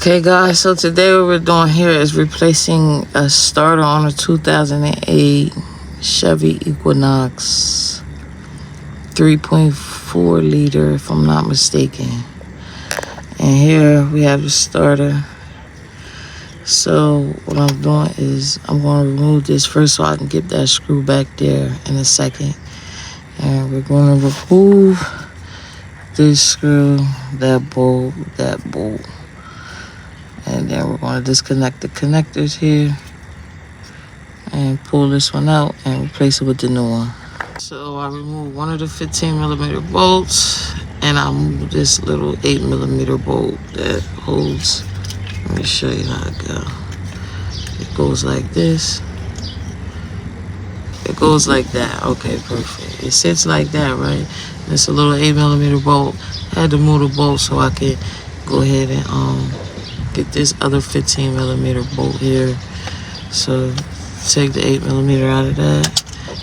Okay guys, so today what we're doing here is replacing a starter on a 2008 Chevy Equinox 3.4 liter if I'm not mistaken. And here we have the starter. So what I'm doing is I'm going to remove this first so I can get that screw back there in a second. And we're going to remove this screw, that bolt. And then we're going to disconnect the connectors here and pull this one out and replace it with the new one. So I removed one of the 15mm bolts and I moved this little 8mm bolt that holds. Let me show you how it goes. It goes like this. It goes like that. Okay, perfect. It sits like that, right? And it's a little 8mm bolt. I had to move the bolt so I could go ahead and get this other 15mm bolt here. So take the 8mm out of that,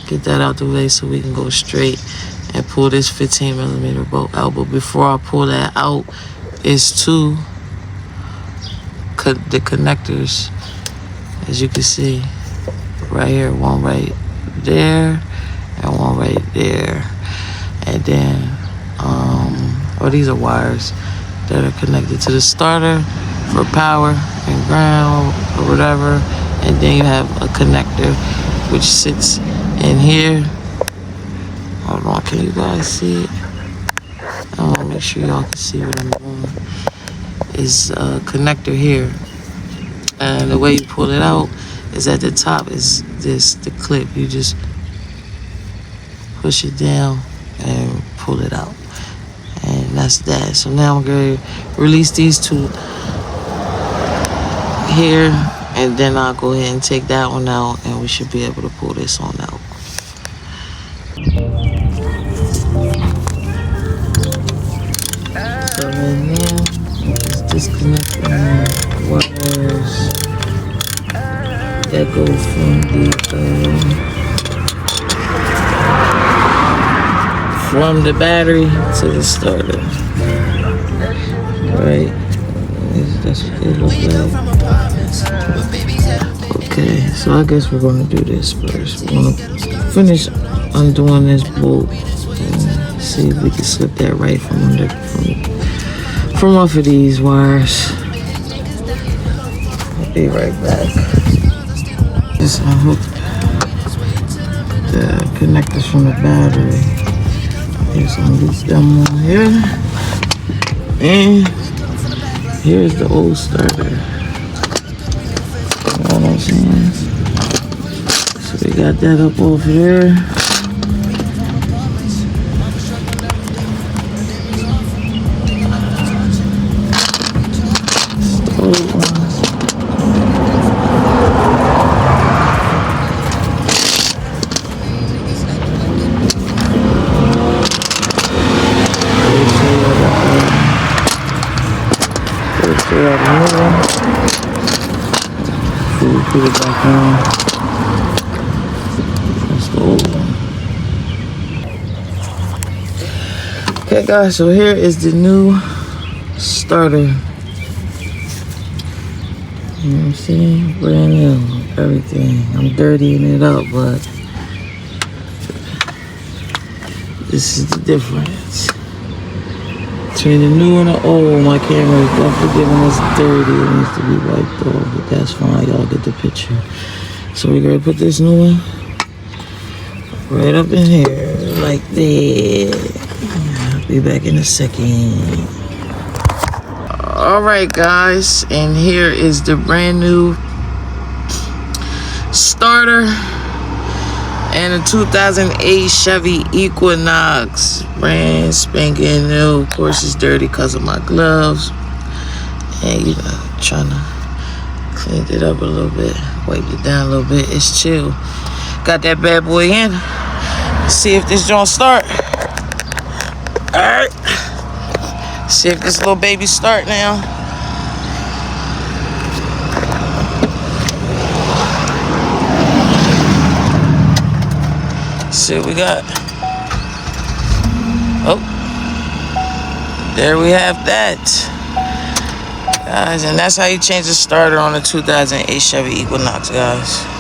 get that out the way so we can go straight and pull this 15mm bolt out. But before I pull that out, is two the connectors, as you can see right here, one right there and one right there. And then these are wires that are connected to the starter for power and ground or whatever. And then you have a connector which sits in here. Hold on, can you guys see it? I want to make sure y'all can see what I'm doing. Is a connector here. And the way you pull it out is at the top is the clip. You just push it down and pull it out. And that's that. So now I'm going to release these two here, and then I'll go ahead and take that one out, and we should be able to pull this one out. So right now, just disconnecting the wires that go from the battery to the starter. Right? That's what they look like. Okay, so I guess we're going to do this first. We're going to finish undoing this bolt and see if we can slip that right from off of these wires. I'll be right back. Just unhook the connectors from the battery. Here's some loose them on here. And here's the old starter. You know what I'm saying? So we got that up over there. Put it back on. That's the old one. Okay guys, so here is the new starter. You know what I'm saying? Brand new, everything. I'm dirtying it up, but this is the difference between the new and the old. My camera is definitely giving us dirty. It needs to be wiped off, but that's fine. Y'all get the picture. So we're gonna put this new one right up in here, like that. I'll be back in a second. All right, guys, and here is the brand new starter and a 2008 Chevy Equinox, brand spanking new. Of course, it's dirty because of my gloves, and you know, trying to clean it up a little bit, wipe it down a little bit. It's chill. Got that bad boy in. Let's see if this joint start. All right. See if this little baby start now. See what we got. Oh, there we have that. guys, and that's how you change the starter on the 2008 Chevy Equinox, guys.